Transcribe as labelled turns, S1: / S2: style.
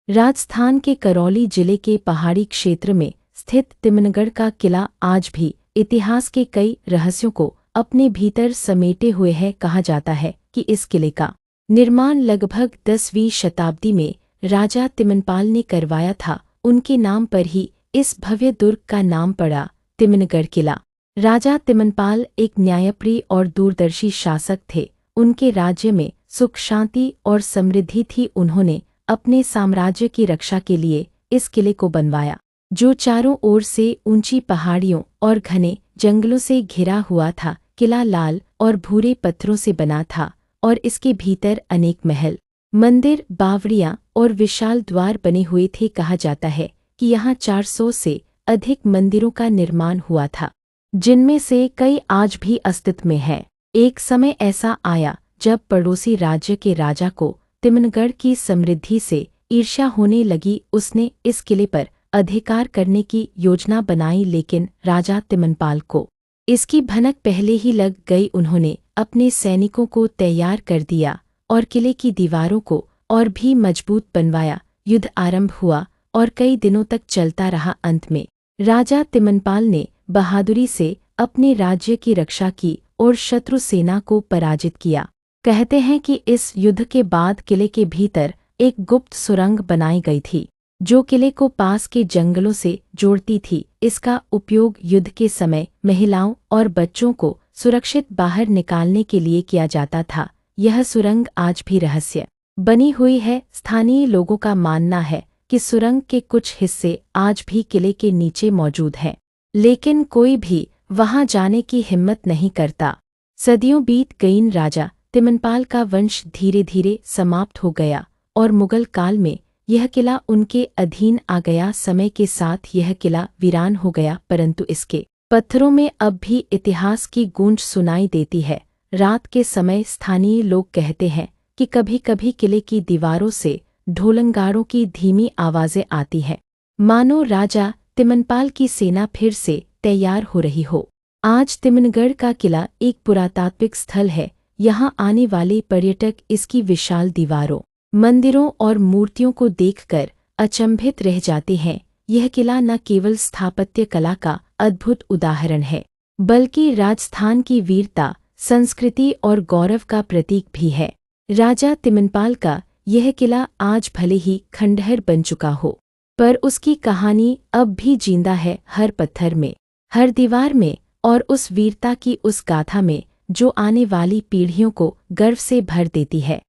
S1: राजस्थान के करौली जिले के पहाड़ी क्षेत्र में स्थित तिमनगढ़ का किला आज भी इतिहास के कई रहस्यों को अपने भीतर समेटे हुए है। कहा जाता है कि इस किले का निर्माण लगभग 10वीं शताब्दी में राजा तिमनपाल ने करवाया था। उनके नाम पर ही इस भव्य दुर्ग का नाम पड़ा तिमनगढ़ किला। राजा तिमनपाल एक न्यायप्रिय और दूरदर्शी शासक थे। उनके राज्य में सुख शांति और समृद्धि थी। उन्होंने अपने साम्राज्य की रक्षा के लिए इस किले को बनवाया, जो चारों ओर से ऊंची पहाड़ियों और घने जंगलों से घिरा हुआ था। किला लाल और भूरे पत्थरों से बना था और इसके भीतर अनेक महल, मंदिर, बावड़ियां और विशाल द्वार बने हुए थे। कहा जाता है कि यहाँ 400 से अधिक मंदिरों का निर्माण हुआ था, जिनमें से कई आज भी अस्तित्व में है। एक समय ऐसा आया जब पड़ोसी राज्य के राजा को तिमनगढ़ की समृद्धि से ईर्ष्या होने लगी। उसने इस किले पर अधिकार करने की योजना बनाई, लेकिन राजा तिमनपाल को इसकी भनक पहले ही लग गई। उन्होंने अपने सैनिकों को तैयार कर दिया और किले की दीवारों को और भी मजबूत बनवाया। युद्ध आरंभ हुआ और कई दिनों तक चलता रहा। अंत में राजा तिमनपाल ने बहादुरी से अपने राज्य की रक्षा की और शत्रु सेना को पराजित किया। कहते हैं कि इस युद्ध के बाद किले के भीतर एक गुप्त सुरंग बनाई गई थी, जो किले को पास के जंगलों से जोड़ती थी। इसका उपयोग युद्ध के समय महिलाओं और बच्चों को सुरक्षित बाहर निकालने के लिए किया जाता था। यह सुरंग आज भी रहस्य बनी हुई है। स्थानीय लोगों का मानना है कि सुरंग के कुछ हिस्से आज भी किले के नीचे मौजूद हैं, लेकिन कोई भी वहां जाने की हिम्मत नहीं करता। सदियों बीत गईं, राजा तिमनपाल का वंश धीरे धीरे समाप्त हो गया और मुगल काल में यह किला उनके अधीन आ गया। समय के साथ यह किला वीरान हो गया, परंतु इसके पत्थरों में अब भी इतिहास की गूंज सुनाई देती है। रात के समय स्थानीय लोग कहते हैं कि कभी कभी किले की दीवारों से ढोलंगाड़ों की धीमी आवाजें आती हैं, मानो राजा तिमनपाल की सेना फिर से तैयार हो रही हो। आज तिमनगढ़ का किला एक पुरातात्विक स्थल है। यहाँ आने वाले पर्यटक इसकी विशाल दीवारों, मंदिरों और मूर्तियों को देखकर अचंभित रह जाते हैं। यह किला न केवल स्थापत्य कला का अद्भुत उदाहरण है, बल्कि राजस्थान की वीरता, संस्कृति और गौरव का प्रतीक भी है। राजा तिमनपाल का यह किला आज भले ही खंडहर बन चुका हो, पर उसकी कहानी अब भी जिंदा है, हर पत्थर में, हर दीवार में और उस वीरता की उस गाथा में जो आने वाली पीढ़ियों को गर्व से भर देती है।